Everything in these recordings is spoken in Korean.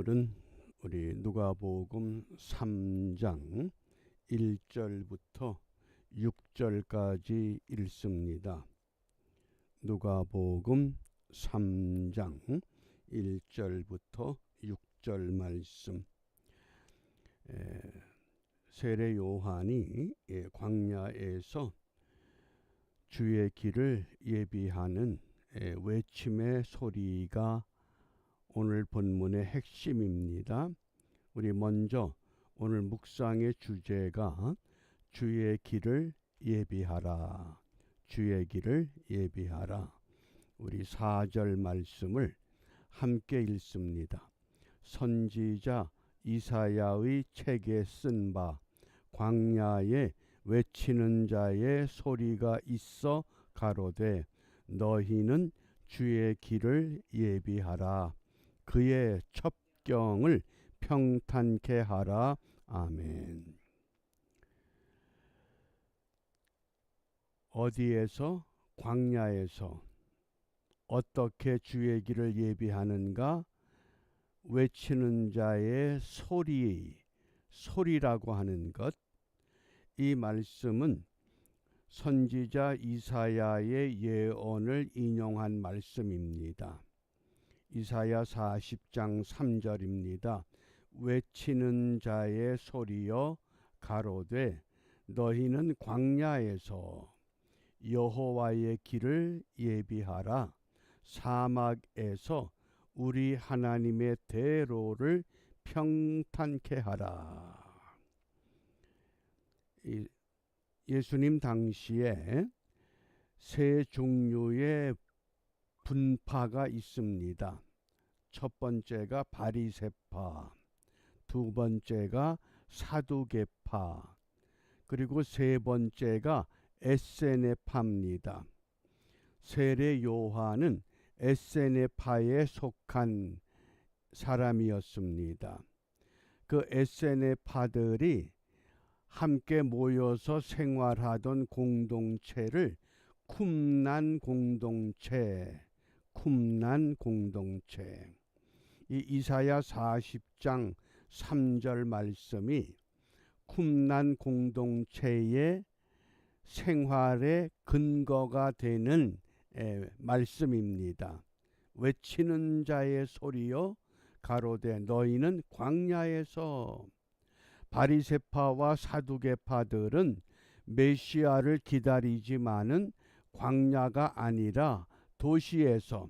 오늘은 우리 누가복음 3장 1절부터 6절까지 읽습니다. 누가복음 3장 1절부터 6절 말씀. 세례 요한이 광야에서 주의 길을 예비하는 외침의 소리가 오늘 본문의 핵심입니다. 우리 먼저 오늘 묵상의 주제가 주의 길을 예비하라. 주의 길을 예비하라. 우리 4절 말씀을 함께 읽습니다. 선지자 이사야의 책에 쓴 바 광야에 외치는 자의 소리가 있어 가로되 너희는 주의 길을 예비하라. 그의 첩경을 평탄케 하라. 아멘. 어디에서? 광야에서. 어떻게 주의 길을 예비하는가? 외치는 자의 소리라고 하는 것. 이 말씀은 선지자 이사야의 예언을 인용한 말씀입니다. 이사야 40장 3절입니다. 외치는 자의 소리여 가로되 너희는 광야에서 여호와의 길을 예비하라. 사막에서 우리 하나님의 대로를 평탄케 하라. 예수님 당시에 세 종류의 분파가 있습니다. 첫 번째가 바리새파, 두 번째가 사두개파, 그리고 세 번째가 에세네파입니다. 세례 요한은 에세네파에 속한 사람이었습니다. 그 에세네파들이 함께 모여서 생활하던 공동체를 쿰난 공동체. 이 이사야 40장 3절 말씀이 쿰난 공동체의 생활의 근거가 되는 말씀입니다. 외치는 자의 소리여 가로되 너희는 광야에서. 바리새파와 사두개파들은 메시아를 기다리지만은 광야가 아니라 도시에서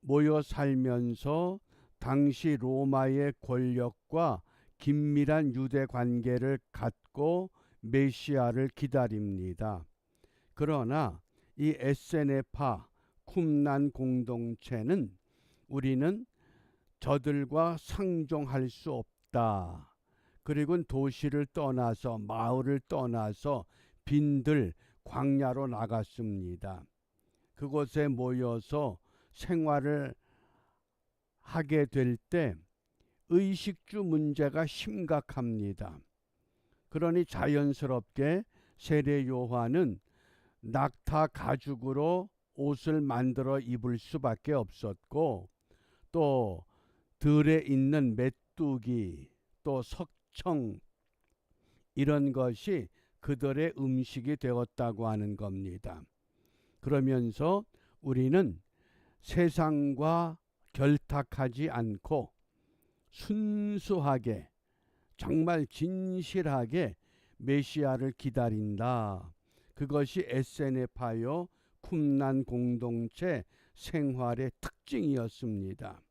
모여 살면서 당시 로마의 권력과 긴밀한 유대 관계를 갖고 메시아를 기다립니다. 그러나 이 에세네파 쿰난 공동체는 우리는 저들과 상종할 수 없다. 그리고 도시를 떠나서 마을을 떠나서 빈들 광야로 나갔습니다. 그곳에 모여서 생활을 하게 될 때 의식주 문제가 심각합니다. 그러니 자연스럽게 세례 요한은 낙타 가죽으로 옷을 만들어 입을 수밖에 없었고, 또 들에 있는 메뚜기, 또 석청, 이런 것이 그들의 음식이 되었다고 하는 겁니다. 그러면서 우리는 세상과 결탁하지 않고 순수하게, 정말 진실하게 메시아를 기다린다. 그것이 에세네파요 쿰난 공동체 생활의 특징이었습니다.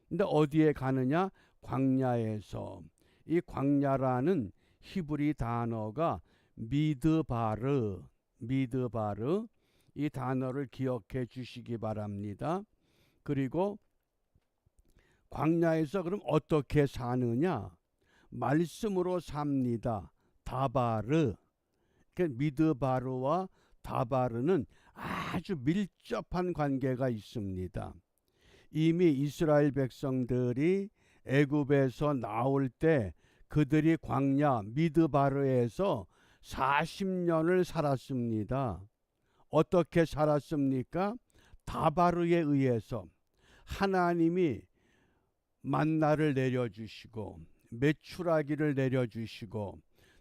근데 어디에 가느냐? 광야에서. 이 광야라는 히브리 단어가 미드바르, 이 단어를 기억해 주시기 바랍니다. 그리고 광야에서 그럼 어떻게 사느냐? 말씀으로 삽니다. 다바르. 미드바르와 다바르는 아주 밀접한 관계가 있습니다. 이미 이스라엘 백성들이 애굽에서 나올 때 그들이 광야 미드바르에서 40년을 살았습니다. 어떻게 살았습니까? 다바르에 의해서 하나님이 만나를 내려주시고 메추라기를 내려주시고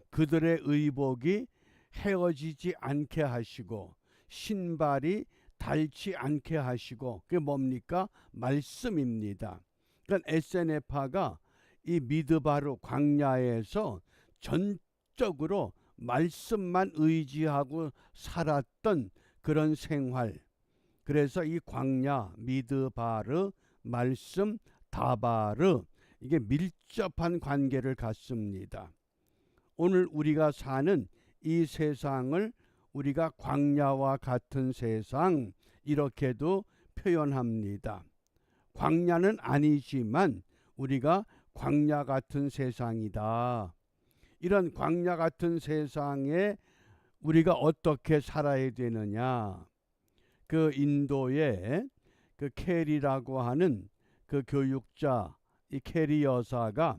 그들의 의복이 헤어지지 않게 하시고 신발이 닳지 않게 하시고, 그게 뭡니까? 말씀입니다. 그러니까 에세네파가 이 미드바르 광야에서 전적으로 말씀만 의지하고 살았던 그런 생활. 그래서 이 광야, 미드바르, 말씀, 다바르, 이게 밀접한 관계를 갖습니다. 오늘 우리가 사는 이 세상을 우리가 광야와 같은 세상, 이렇게도 표현합니다. 광야는 아니지만 우리가 광야 같은 세상이다. 이런 광야 같은 세상에 우리가 어떻게 살아야 되느냐. 그 인도의 그 캐리라고 하는 그 교육자, 이 캐리 여사가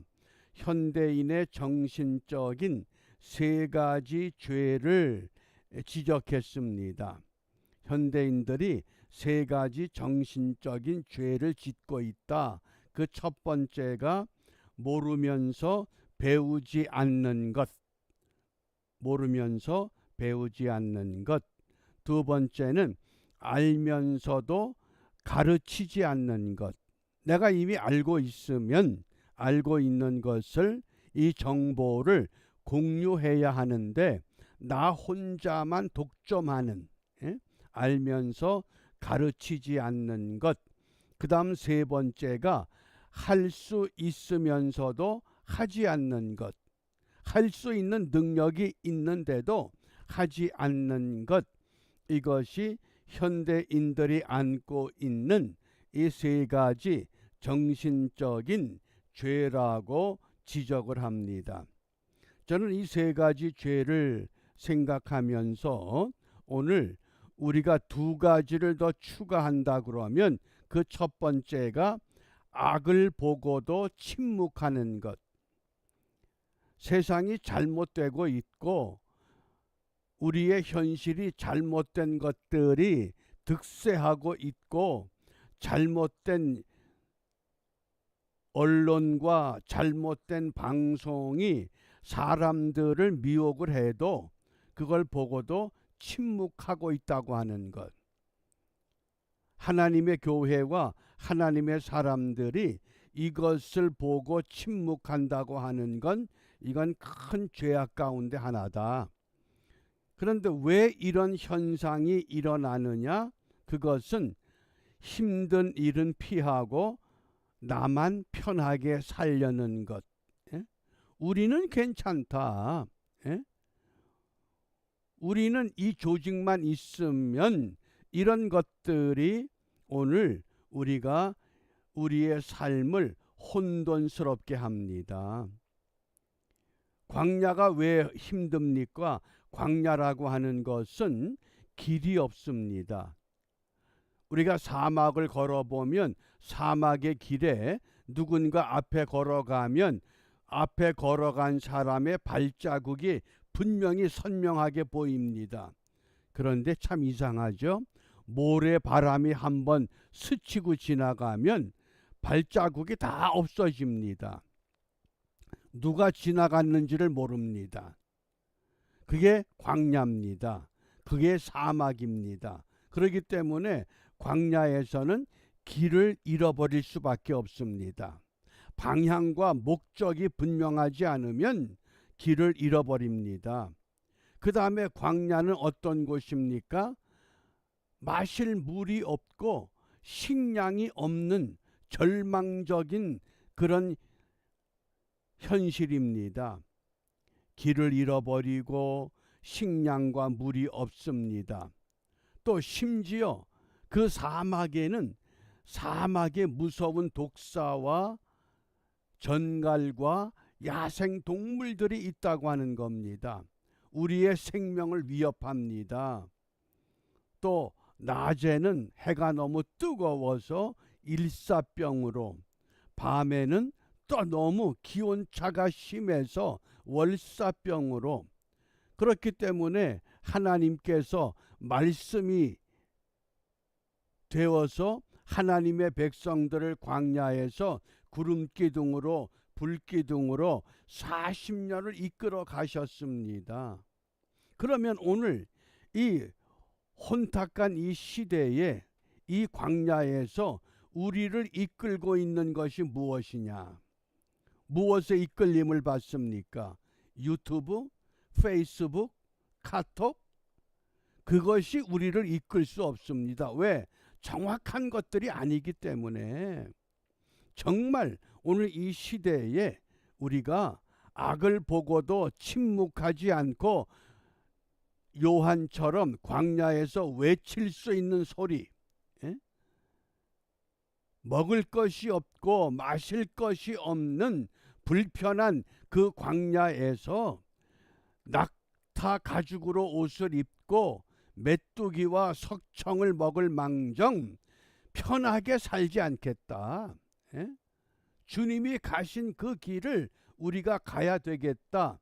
현대인의 정신적인 세 가지 죄를 지적했습니다. 현대인들이 세 가지 정신적인 죄를 짓고 있다. 그 첫 번째가 모르면서 배우지 않는 것. 모르면서 배우지 않는 것. 두 번째는 알면서도 가르치지 않는 것. 내가 이미 알고 있으면 알고 있는 것을, 이 정보를 공유해야 하는데 나 혼자만 독점하는, 알면서 가르치지 않는 것. 그 다음 세 번째가 할 수 있으면서도 하지 않는 것. 할 수 있는 능력이 있는데도 하지 않는 것. 이것이 현대인들이 안고 있는 이 세 가지 정신적인 죄라고 지적을 합니다. 저는 이 세 가지 죄를 생각하면서 오늘 우리가 두 가지를 더 추가한다 그러면 그 첫 번째가 악을 보고도 침묵하는 것. 세상이 잘못되고 있고 우리의 현실이 잘못된 것들이 득세하고 있고 잘못된 언론과 잘못된 방송이 사람들을 미혹을 해도 그걸 보고도 침묵하고 있다고 하는 것. 하나님의 교회와 하나님의 사람들이 이것을 보고 침묵한다고 하는 건 이건 큰 죄악 가운데 하나다. 그런데 왜 이런 현상이 일어나느냐? 그것은 힘든 일은 피하고 나만 편하게 살려는 것. 우리는 괜찮다. 우리는 이 조직만 있으면, 이런 것들이 오늘 우리가 우리의 삶을 혼돈스럽게 합니다. 광야가 왜 힘듭니까? 광야라고 하는 것은 길이 없습니다. 우리가 사막을 걸어보면 사막의 길에 누군가 앞에 걸어가면 앞에 걸어간 사람의 발자국이 분명히 선명하게 보입니다. 그런데 참 이상하죠? 모래바람이 한번 스치고 지나가면 발자국이 다 없어집니다. 누가 지나갔는지를 모릅니다. 그게 광야입니다. 그게 사막입니다. 그렇기 때문에 광야에서는 길을 잃어버릴 수밖에 없습니다. 방향과 목적이 분명하지 않으면 길을 잃어버립니다. 그 다음에 광야는 어떤 곳입니까? 마실 물이 없고 식량이 없는 절망적인 그런 현실입니다. 길을 잃어버리고 식량과 물이 없습니다. 또 심지어 그 사막에는 사막의 무서운 독사와 전갈과 야생 동물들이 있다고 하는 겁니다. 우리의 생명을 위협합니다. 또 낮에는 해가 너무 뜨거워서 일사병으로, 밤에는 또 너무 기온차가 심해서 월사병으로, 그렇기 때문에 하나님께서 말씀이 되어서 하나님의 백성들을 광야에서 구름기둥으로 불기둥으로 40년을 이끌어 가셨습니다. 그러면 오늘 이 혼탁한 이 시대에 이 광야에서 우리를 이끌고 있는 것이 무엇이냐? 무엇에 이끌림을 받습니까? 유튜브, 페이스북, 카톡? 그것이 우리를 이끌 수 없습니다. 왜? 정확한 것들이 아니기 때문에. 정말 오늘 이 시대에 우리가 악을 보고도 침묵하지 않고 요한처럼 광야에서 외칠 수 있는 소리, 먹을 것이 없고 마실 것이 없는 불편한 그 광야에서 낙타 가죽으로 옷을 입고 메뚜기와 석청을 먹을 망정 편하게 살지 않겠다. 주님이 가신 그 길을 우리가 가야 되겠다.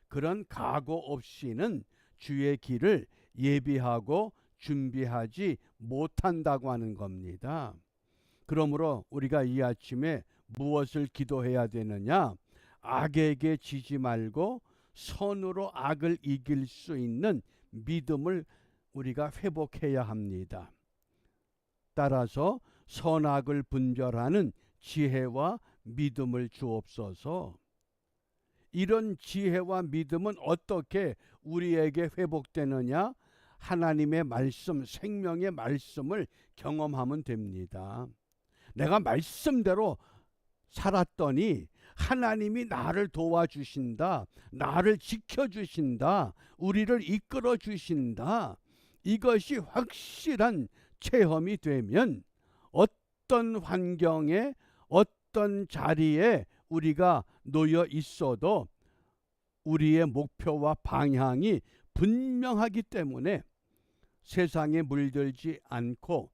그런 각오 없이는 주의 길을 예비하고 준비하지 못한다고 하는 겁니다. 그러므로 우리가 이 아침에 무엇을 기도해야 되느냐? 악에게 지지 말고 선으로 악을 이길 수 있는 믿음을 우리가 회복해야 합니다. 따라서 선악을 분별하는 지혜와 믿음을 주옵소서. 이런 지혜와 믿음은 어떻게 우리에게 회복되느냐? 하나님의 말씀, 생명의 말씀을 경험하면 됩니다. 내가 말씀대로 살았더니 하나님이 나를 도와주신다, 나를 지켜주신다, 우리를 이끌어주신다. 이것이 확실한 체험이 되면 어떤 환경에 어떤 자리에 우리가 놓여 있어도 우리의 목표와 방향이 분명하기 때문에 세상에 물들지 않고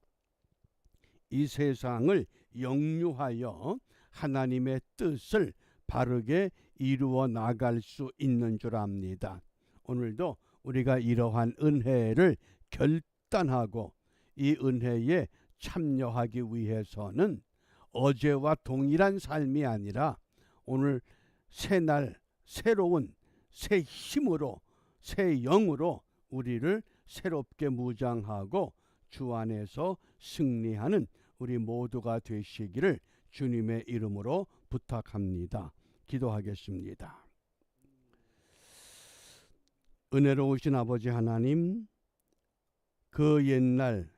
이 세상을 역류하여 하나님의 뜻을 바르게 이루어 나갈 수 있는 줄 압니다. 오늘도 우리가 이러한 은혜를 결단하고 이 은혜에 참여하기 위해서는 어제와 동일한 삶이 아니라 오늘 새날 새로운 새 힘으로 새 영으로 우리를 새롭게 무장하고 주 안에서 승리하는 우리 모두가 되시기를 주님의 이름으로 부탁합니다. 기도하겠습니다. 은혜로우신 아버지 하나님, 그 옛날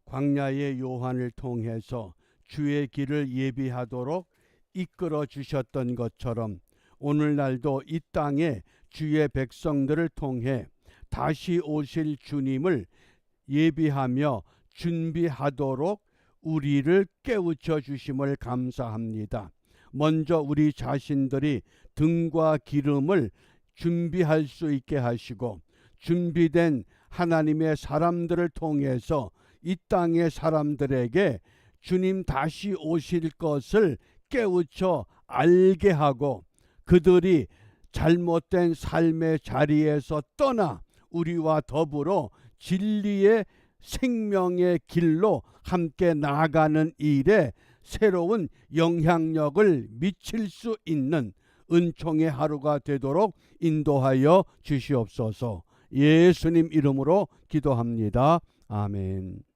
광야의 요한을 통해서 주의 길을 예비하도록 이끌어 주셨던 것처럼 오늘날도 이 땅에 주의 백성들을 통해 다시 오실 주님을 예비하며 준비하도록 우리를 깨우쳐 주심을 감사합니다. 먼저 우리 자신들이 등과 기름을 준비할 수 있게 하시고 준비된 하나님의 사람들을 통해서 이 땅의 사람들에게 주님 다시 오실 것을 깨우쳐 알게 하고 그들이 잘못된 삶의 자리에서 떠나 우리와 더불어 진리의 생명의 길로 함께 나아가는 일에 새로운 영향력을 미칠 수 있는 은총의 하루가 되도록 인도하여 주시옵소서. 예수님 이름으로 기도합니다. 아멘.